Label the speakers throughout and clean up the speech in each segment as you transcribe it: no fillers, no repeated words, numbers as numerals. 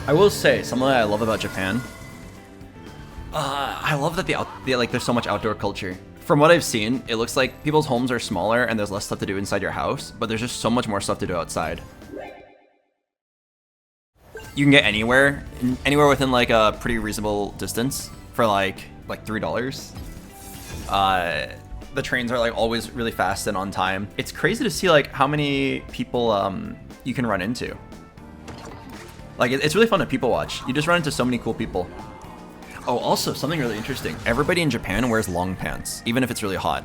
Speaker 1: I will say something that I love about Japan. I love that there's so much outdoor culture. From what I've seen, it looks like people's homes are smaller and there's less stuff to do inside your house, but there's just so much more stuff to do outside. You can get anywhere within like a pretty reasonable distance for like $3. The trains are like always really fast and on time. It's crazy to see like how many people you can run into. Like it's really fun to people watch. You just run into so many cool people. Oh, also something really interesting. Everybody in Japan wears long pants, even if it's really hot.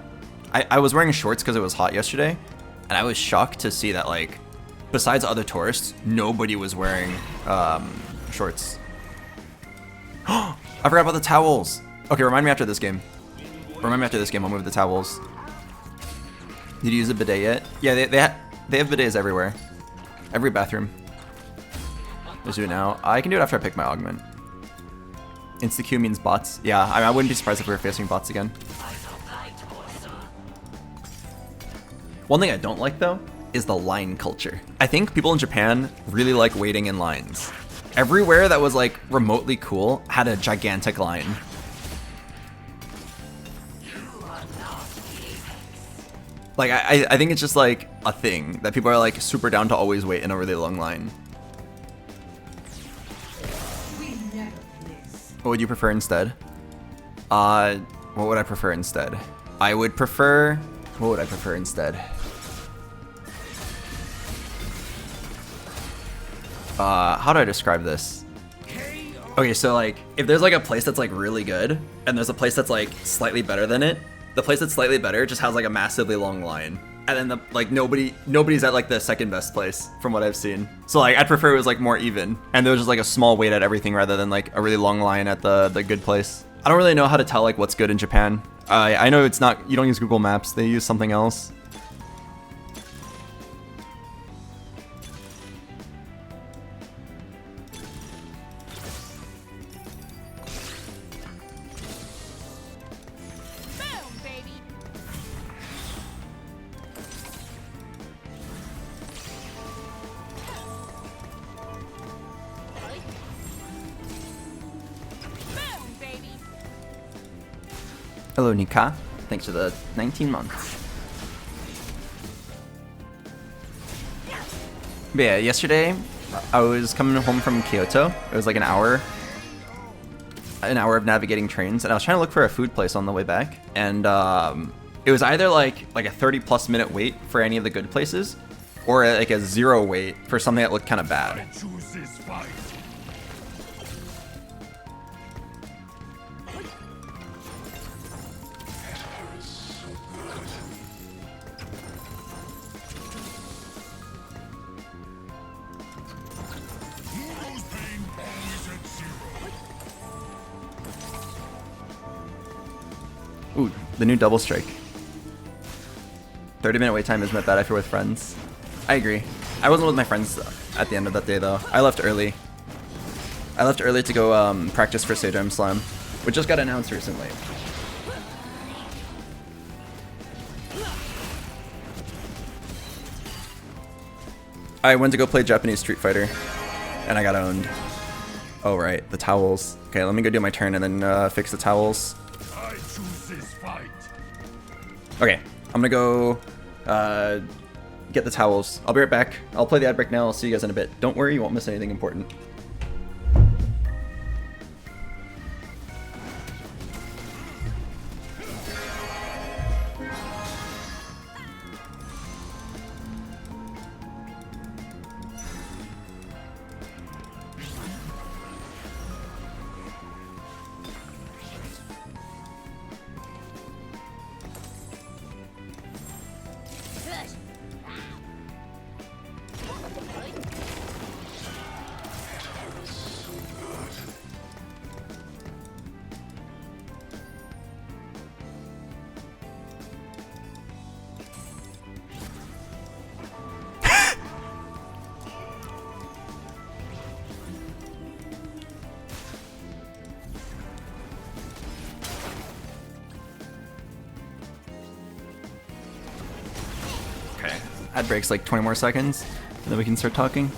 Speaker 1: I was wearing shorts because it was hot yesterday, and I was shocked to see that like, besides other tourists, nobody was wearing shorts. I forgot about the towels. Okay, remind me after this game. Remind me after this game, I'll move the towels. Did you use a bidet yet? Yeah, they have bidets everywhere. Every bathroom. Let's do it now. I can do it after I pick my augment. Insta-Q means bots. Yeah, I wouldn't be surprised if we were facing bots again. One thing I don't like though is the line culture. I think people in Japan really like waiting in lines. Everywhere that was like remotely cool had a gigantic line. Like I think it's just like a thing that people are like super down to always wait in a really long line. What would you prefer instead? What would I prefer instead? I would prefer... What would I prefer instead? How do I describe this? Okay, so like, if there's like a place that's like really good, and there's a place that's like slightly better than it, the place that's slightly better just has like a massively long line. And then nobody's at like the second best place from what I've seen. So like I'd prefer it was like more even, and there was just like a small wait at everything rather than like a really long line at the good place. I don't really know how to tell like what's good in Japan. I know it's not, you don't use Google Maps, they use something else. Hello, Nika. Thanks for the 19 months. But yeah, yesterday I was coming home from Kyoto. It was like an hour of navigating trains, and I was trying to look for a food place on the way back. And it was either like a 30+ minute wait for any of the good places, or like a 0 wait for something that looked kind of bad. Ooh, the new double strike. 30-minute wait time isn't that bad if you're with friends. I agree. I wasn't with my friends at the end of that day though. I left early. I left early to go practice for Sage Slam, which just got announced recently. I went to go play Japanese Street Fighter, and I got owned. Oh right, the towels. Okay, let me go do my turn and then fix the towels. Okay, I'm gonna go get the towels. I'll be right back. I'll play the ad break now. I'll see you guys in a bit. Don't worry, you won't miss anything important. Ad breaks like 20 more seconds, and then we can start talking.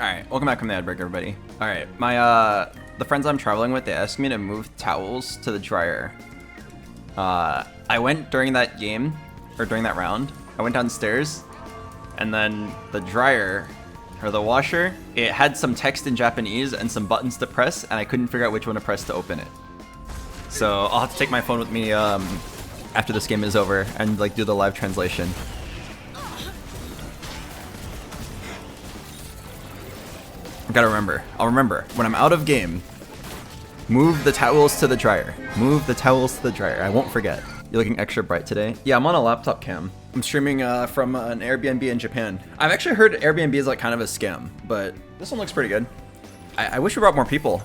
Speaker 1: Alright, welcome back from the ad break, everybody. Alright, my the friends I'm traveling with, they asked me to move towels to the dryer. I went during that game, or during that round, I went downstairs, and then the dryer, or the washer, it had some text in Japanese and some buttons to press, and I couldn't figure out which one to press to open it. So I'll have to take my phone with me after this game is over and like do the live translation. I've gotta remember. I'll remember. When I'm out of game, move the towels to the dryer. Move the towels to the dryer. I won't forget. You're looking extra bright today. Yeah, I'm on a laptop cam. I'm streaming from an Airbnb in Japan. I've actually heard Airbnb is like kind of a scam, but this one looks pretty good. I wish we brought more people.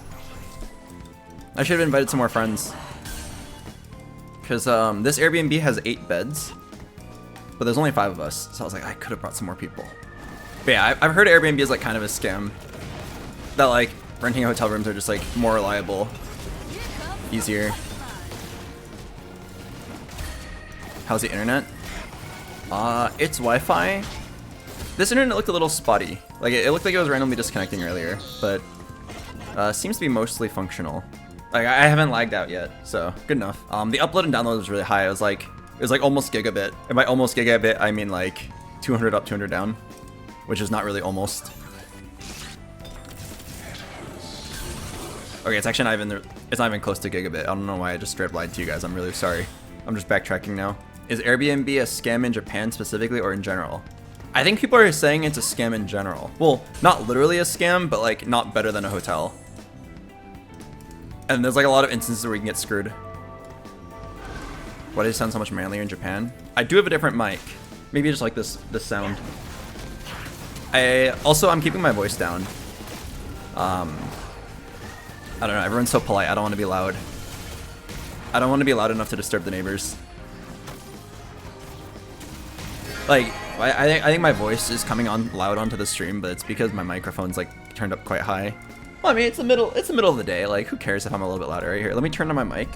Speaker 1: I should have invited some more friends. Because this Airbnb has 8 beds, but there's only 5 of us. So I was like, I could have brought some more people. But yeah, I've heard Airbnb is like kind of a scam. That like renting hotel rooms are just like more reliable, easier. How's the internet? It's Wi-Fi. This internet looked a little spotty. Like it looked like it was randomly disconnecting earlier, but seems to be mostly functional. Like I haven't lagged out yet, so good enough. The upload and download was really high. It was like almost gigabit. And by almost gigabit, I mean like 200 up, 200 down, which is not really almost. Okay, it's actually not even it's not even close to gigabit. I don't know why I just straight up lied to you guys. I'm really sorry. I'm just backtracking now. Is Airbnb a scam in Japan specifically or in general? I think people are saying it's a scam in general. Well, not literally a scam, but like not better than a hotel. And there's like a lot of instances where you can get screwed. Why does it sound so much manlier in Japan? I do have a different mic. Maybe just like this sound. I'm keeping my voice down. I don't know, everyone's so polite, I don't want to be loud. I don't want to be loud enough to disturb the neighbors. Like, I think my voice is coming on loud onto the stream, but it's because my microphone's like turned up quite high. Well, I mean, it's the middle of the day, like who cares if I'm a little bit louder right here. Let me turn on my mic.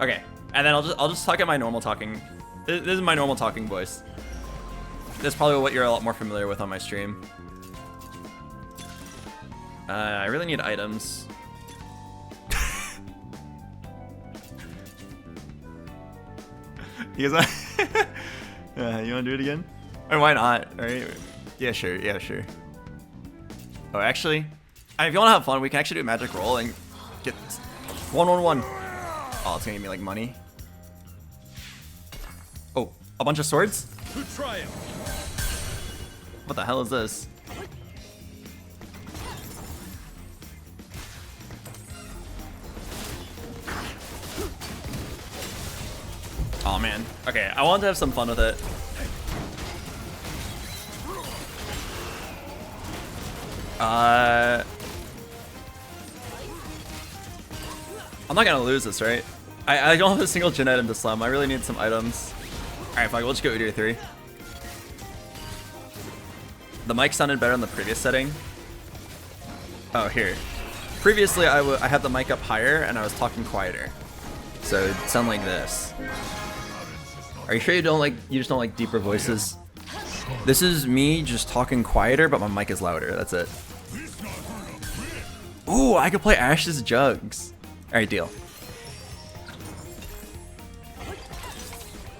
Speaker 1: Okay, and then I'll just talk at my normal talking. This is my normal talking voice. This is probably what you're a lot more familiar with on my stream. I really need items. You guys you wanna do it again? Or why not? Alright. Yeah, sure. Yeah, sure. Oh, actually, if you wanna have fun, we can actually do a magic roll and get 1-1-1. Oh, it's gonna give me like money. Oh, a bunch of swords? What the hell is this? Oh man. Okay, I wanted to have some fun with it. I'm not gonna lose this, right? I don't have a single gen item to slum. I really need some items. Alright, fine, we'll just go Udyr 3. The mic sounded better in the previous setting. Oh, here. Previously, I had the mic up higher and I was talking quieter. So it'd sound like this. Are you sure you just don't like deeper voices? This is me just talking quieter, but my mic is louder. That's it. Ooh, I could play Ashe's Jugs. Alright, deal.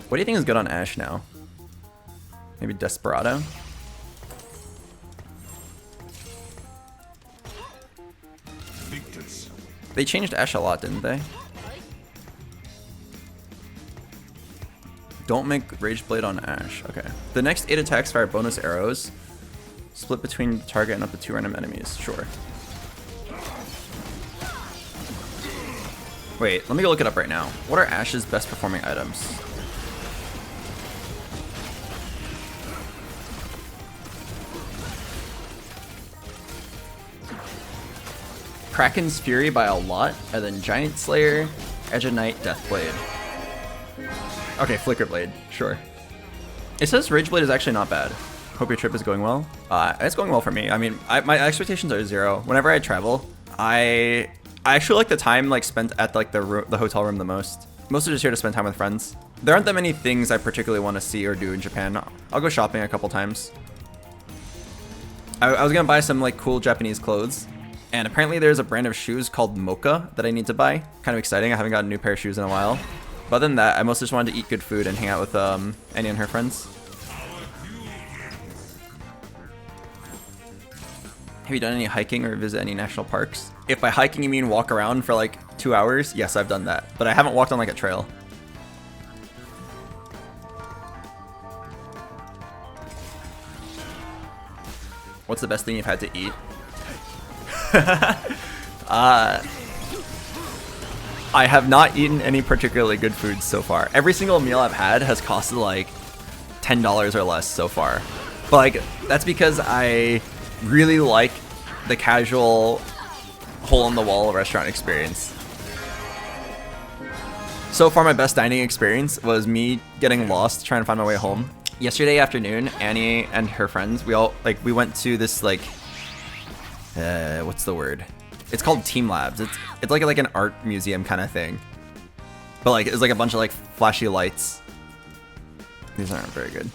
Speaker 1: What do you think is good on Ashe now? Maybe Desperado? They changed Ashe a lot, didn't they? Don't make Rage Blade on Ashe. Okay. The next 8 attacks fire bonus arrows. Split between the target and up to 2 random enemies. Sure. Wait, let me go look it up right now. What are Ashe's best performing items? Kraken's Fury by a lot, and then Giant Slayer, Edge of Night, Deathblade. Okay, Flicker Blade, sure. It says Rage Blade is actually not bad. Hope your trip is going well. It's going well for me. I mean, my expectations are 0. Whenever I travel, I actually like the time like spent at like the hotel room the most. Mostly just here to spend time with friends. There aren't that many things I particularly want to see or do in Japan. I'll go shopping a couple times. I was gonna buy some like cool Japanese clothes, and apparently there's a brand of shoes called Mocha that I need to buy. Kind of exciting. I haven't got a new pair of shoes in a while. But other than that, I mostly just wanted to eat good food and hang out with Annie and her friends. Have you done any hiking or visit any national parks? If by hiking you mean walk around for like 2 hours, yes, I've done that. But I haven't walked on like a trail. What's the best thing you've had to eat? I have not eaten any particularly good foods so far. Every single meal I've had has costed like $10 or less so far. But like, that's because I really like the casual hole-in-the-wall restaurant experience. So far, my best dining experience was me getting lost trying to find my way home. Yesterday afternoon, Annie and her friends, we went to this like, what's the word? It's called Team Labs. It's like an art museum kind of thing. But like, it's like a bunch of like flashy lights. These aren't very good.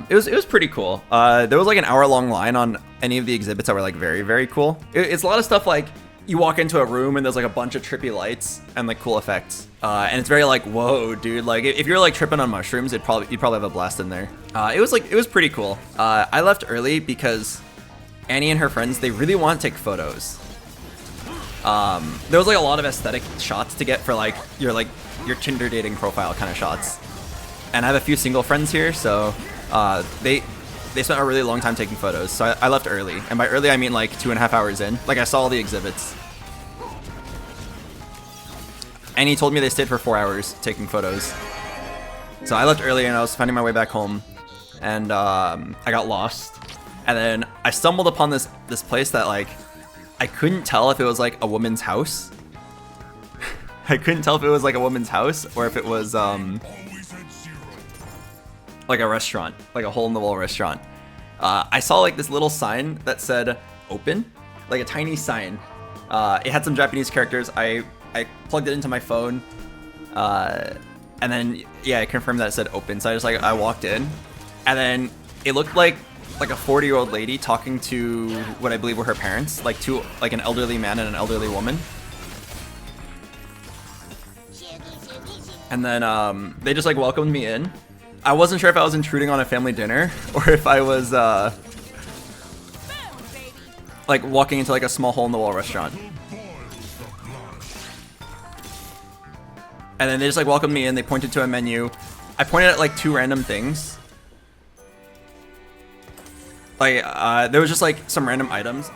Speaker 1: It was pretty cool. There was like an hour-long line on any of the exhibits that were like very, very cool. It's a lot of stuff like you walk into a room and there's like a bunch of trippy lights and like cool effects. And it's very like, whoa, dude. Like if you're like tripping on mushrooms, you'd probably have a blast in there. It was pretty cool. I left early because Annie and her friends, they really want to take photos. There was like a lot of aesthetic shots to get for like your Tinder dating profile kind of shots. And I have a few single friends here, so they spent a really long time taking photos. So I left early, and by early I mean like 2.5 hours in. Like I saw all the exhibits. Annie told me they stayed for 4 hours taking photos. So I left early and I was finding my way back home, and I got lost. And then I stumbled upon this place that like I couldn't tell if it was like a woman's house. I couldn't tell if it was like a woman's house or if it was like a restaurant, like a hole-in-the-wall restaurant. I saw like this little sign that said open, like a tiny sign. It had some Japanese characters. I plugged it into my phone, and then yeah, I confirmed that it said open. So I walked in, and then it looked like a 40-year-old lady talking to what I believe were her parents, like an elderly man and an elderly woman. And then they just like welcomed me in. I wasn't sure if I was intruding on a family dinner or if I was like walking into like a small hole-in-the-wall restaurant. And then they just like welcomed me in. They pointed to a menu. I pointed at like 2 random things. Like there was just like some random items.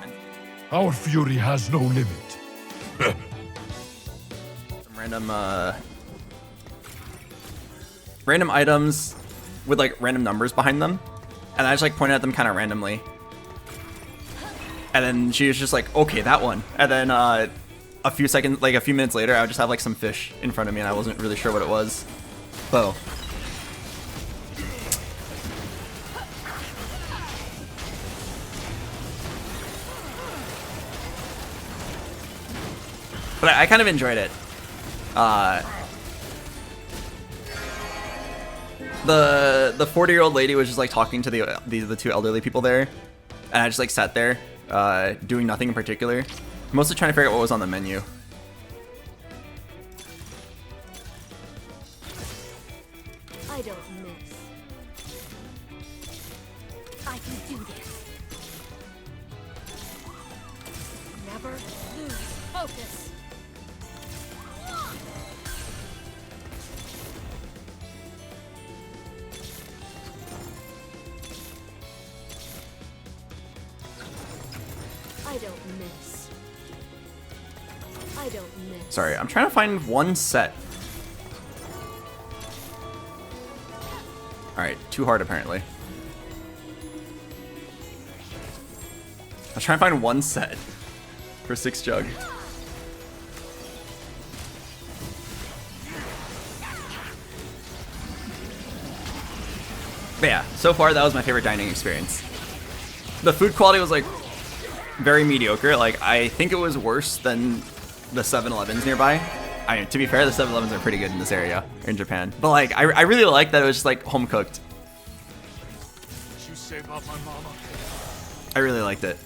Speaker 2: Our fury has no limit.
Speaker 1: Some random items with like random numbers behind them, and I just like pointed at them kind of randomly, and then she was just like, okay, that one. And then a few minutes later, I would just have like some fish in front of me and I wasn't really sure what it was. So but I kind of enjoyed it. The 40-year-old lady was just like talking to the 2 elderly people there, and I just like sat there doing nothing in particular, mostly trying to figure out what was on the menu.
Speaker 3: I don't miss. I can do this. Never lose focus. I don't miss. I don't miss.
Speaker 1: Sorry, I'm trying to find one set. Alright, too hard apparently. I was trying to find one set for 6 jug. But yeah, so far that was my favorite dining experience. The food quality was like very mediocre. Like I think it was worse than the 7-Elevens nearby. To be fair, the 7-Elevens are pretty good in this area, in Japan. But like, I really like that it was just like home cooked.
Speaker 2: You save up my mama.
Speaker 1: I really liked it.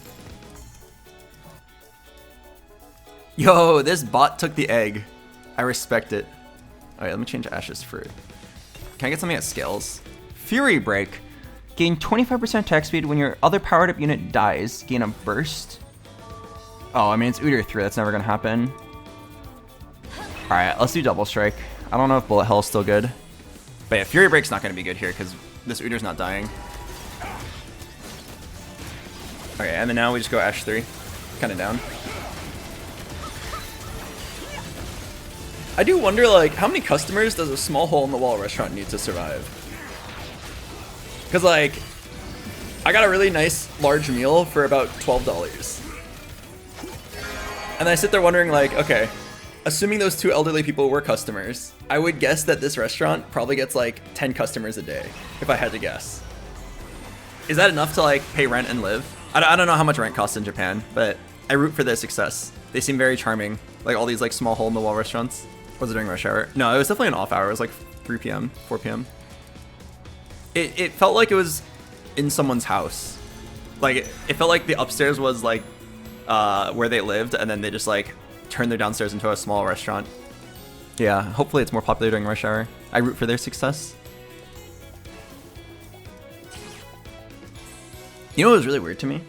Speaker 1: Yo, this bot took the egg. I respect it. Alright, let me change Ashe's fruit. Can I get something that scales? Fury Break. Gain 25% attack speed when your other powered up unit dies. Gain a burst. Oh, I mean, it's Udyr 3. That's never going to happen. Alright, let's do Double Strike. I don't know if Bullet Hell is still good. But yeah, Fury Break's not going to be good here because this Udyr's not dying. Okay, and then now we just go Ashe 3. Kind of down. I do wonder, like, how many customers does a small hole-in-the-wall restaurant need to survive? Because, like, I got a really nice large meal for about $12. And I sit there wondering, like, okay, assuming those 2 elderly people were customers, I would guess that this restaurant probably gets, like, 10 customers a day, if I had to guess. Is that enough to, like, pay rent and live? I don't know how much rent costs in Japan, but I root for their success. They seem very charming, like all these, like, small hole-in-the-wall restaurants. Was it during rush hour? No, it was definitely an off hour. It was like 3 p.m., 4 p.m. It felt like it was in someone's house. Like, it felt like the upstairs was like where they lived, and then they just like turned their downstairs into a small restaurant. Yeah, hopefully it's more popular during rush hour. I root for their success. You know what was really weird to me?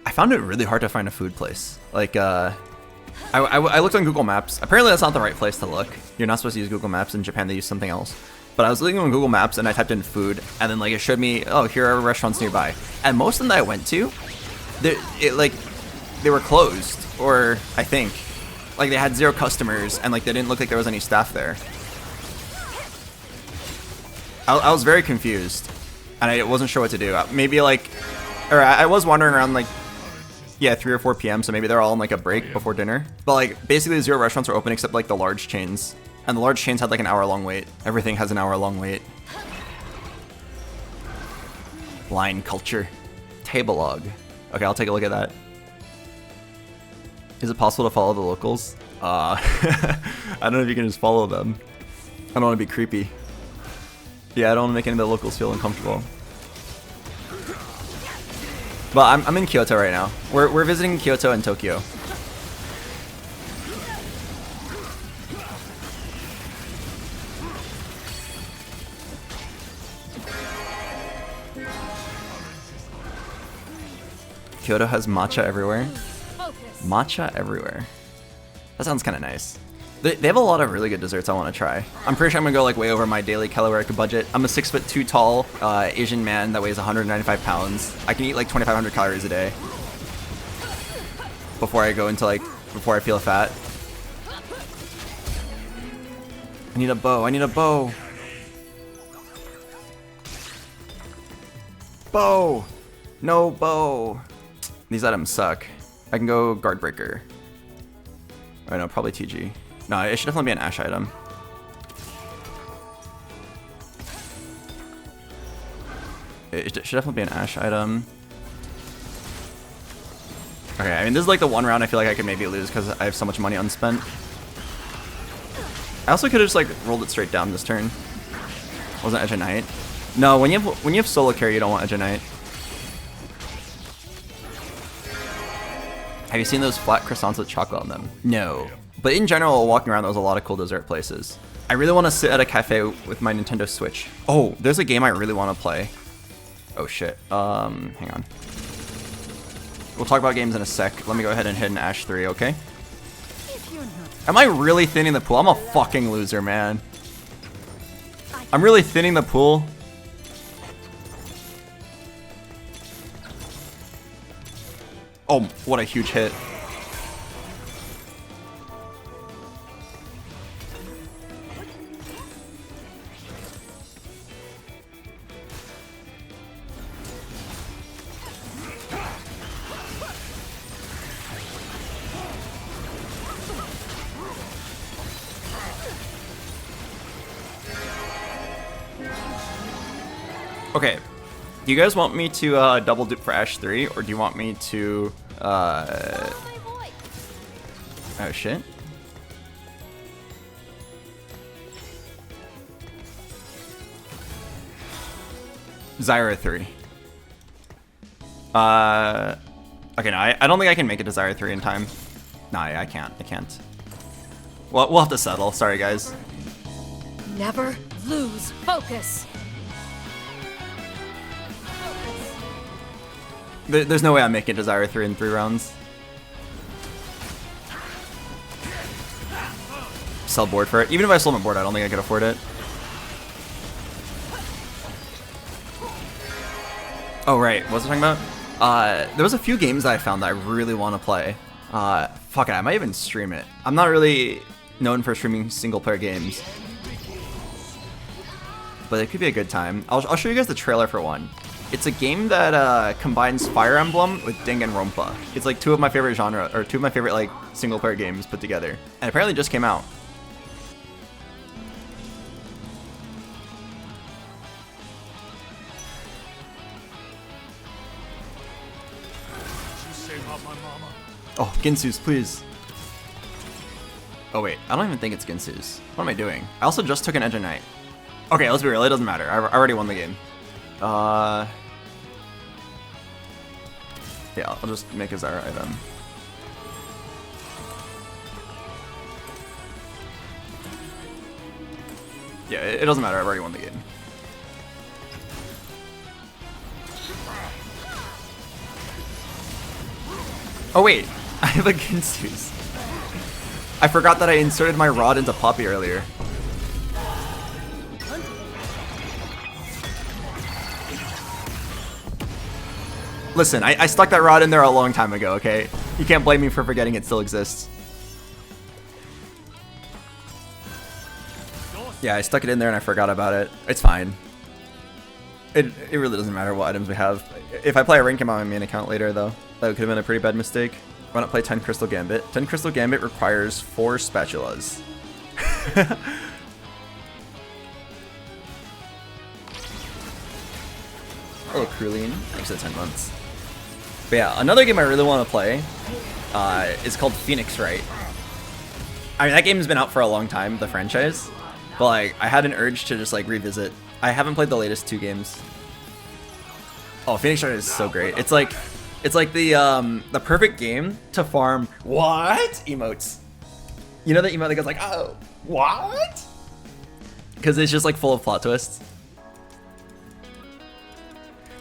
Speaker 1: I found it really hard to find a food place. Like, I looked on Google Maps. Apparently that's not the right place to look. You're not supposed to use Google Maps. In Japan, they use something else. But I was looking on Google Maps and I typed in food, and then like it showed me, oh, here are restaurants nearby. And most of them that I went to, they were closed, or I think, like they had 0 customers, and like they didn't look like there was any staff there. I was very confused, and I wasn't sure what to do. Maybe like, or I was wandering around like, yeah, 3 or 4 p.m. So maybe they're all on like a break before dinner. But like basically 0 restaurants are open except like the large chains. And the large chains had like an hour-long wait. Everything has an hour-long wait. Blind culture. Table log. Okay, I'll take a look at that. Is it possible to follow the locals? I don't know if you can just follow them. I don't want to be creepy. Yeah, I don't want to make any of the locals feel uncomfortable. But I'm in Kyoto right now. We're visiting Kyoto and Tokyo. Kyoto has matcha everywhere. Matcha everywhere. That sounds kind of nice. They have a lot of really good desserts I want to try. I'm pretty sure I'm gonna go like way over my daily caloric budget. I'm a 6'2" tall Asian man that weighs 195 pounds. I can eat like 2,500 calories a day before I go into like, before I feel fat. I need a bow. I need a bow. Bow. No bow. These items suck. I can go guard breaker. Oh no, probably TG. No, it should definitely be an Ashe item. It should definitely be an Ashe item. Okay, I mean, this is like the one round I feel like I could maybe lose because I have so much money unspent. I also could have just like rolled it straight down this turn. Wasn't Edge of Night. No, when you have solo carry, you don't want Edge of Night. Have you seen those flat croissants with chocolate on them? No. But in general, walking around, there was a lot of cool dessert places. I really want to sit at a cafe with my Nintendo Switch. Oh, there's a game I really want to play. Oh shit. Hang on. We'll talk about games in a sec. Let me go ahead and hit an Ashe 3, okay? Am I really thinning the pool? I'm a fucking loser, man. I'm really thinning the pool. Oh, what a huge hit. Okay, do you guys want me to double dip for Ashe 3, or do you want me to oh shit. Zyra 3. Okay, no, I don't think I can make a Desire 3 in time. No, I can't. I can't. Well, we'll have to settle. Sorry, guys.
Speaker 3: Never lose focus.
Speaker 1: There's no way I'm making Desire 3 in 3 rounds. Sell board for it. Even if I sold my board, I don't think I could afford it. Oh, right. What was I talking about? There was a few games that I found that I really want to play. Fuck it, I might even stream it. I'm not really known for streaming single-player games. But it could be a good time. I'll show you guys the trailer for one. It's a game that combines Fire Emblem with Danganronpa. It's like two of my favorite like single-player games put together. And apparently just came out. Oh, Ginsu's, please. Oh wait, I don't even think it's Ginsu's. What am I doing? I also just took an Edge of Night. Okay, let's be real, it doesn't matter. I already won the game. Yeah, I'll just make a Zara item. Yeah, it doesn't matter, I've already won the game. Oh wait, I have a Ginsu's. I forgot that I inserted my rod into Poppy earlier. Listen, I stuck that rod in there a long time ago, okay? You can't blame me for forgetting it still exists. Yeah, I stuck it in there and I forgot about it. It's fine. It really doesn't matter what items we have. If I play a rank on my main account later, though, that could have been a pretty bad mistake. Why not play 10 Crystal Gambit? 10 Crystal Gambit requires 4 spatulas. Hello, Krulian. Thanks for the 10 months. But yeah, another game I really want to play is called Phoenix Wright. I mean, that game's been out for a long time, the franchise. But like, I had an urge to just like revisit. I haven't played the latest 2 games. Oh, Phoenix Wright is so great. It's like the perfect game to farm what emotes. You know the emote that goes like, oh, what? Because it's just like full of plot twists.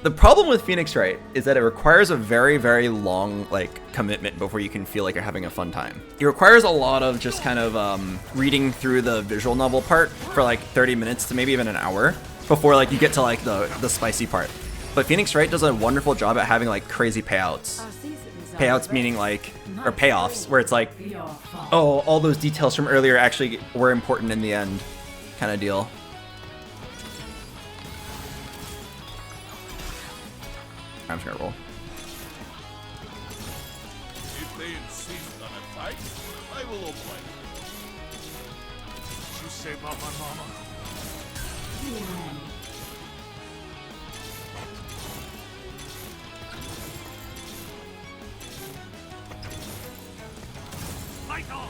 Speaker 1: The problem with Phoenix Wright is that it requires a very, very long like commitment before you can feel like you're having a fun time. It requires a lot of just kind of reading through the visual novel part for like 30 minutes to maybe even an hour before like you get to like the spicy part. But Phoenix Wright does a wonderful job at having like crazy payouts. Payouts meaning like, or payoffs, where it's like, oh, all those details from earlier actually were important in the end, kind of deal. I'm just gonna roll.
Speaker 2: If they insist on a fight, I will obey. You say about my mama? Fight on!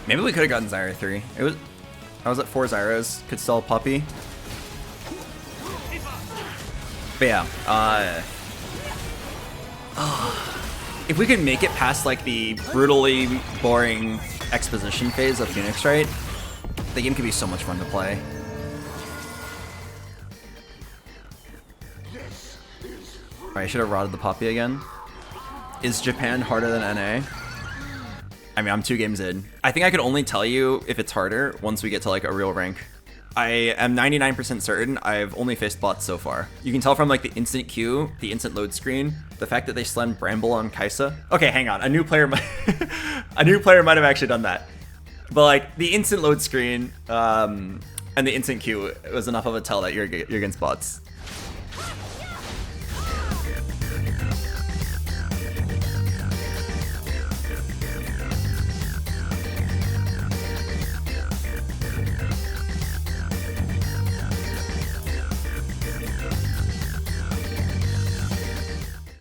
Speaker 1: Maybe we could have gotten Zyra 3. I was at 4 Zyras, could sell a puppy. But yeah, if we could make it past like the brutally boring exposition phase of Phoenix Wright, the game could be so much fun to play. Alright, I should have rotted the puppy again. Is Japan harder than NA? I mean, I'm 2 games in. I think I could only tell you if it's harder once we get to like a real rank. I am 99% certain I've only faced bots so far. You can tell from like the instant queue, the instant load screen, the fact that they slammed Bramble on Kaisa. Okay, hang on. A new player might have actually done that. But like the instant load screen and the instant queue was enough of a tell that you're against bots.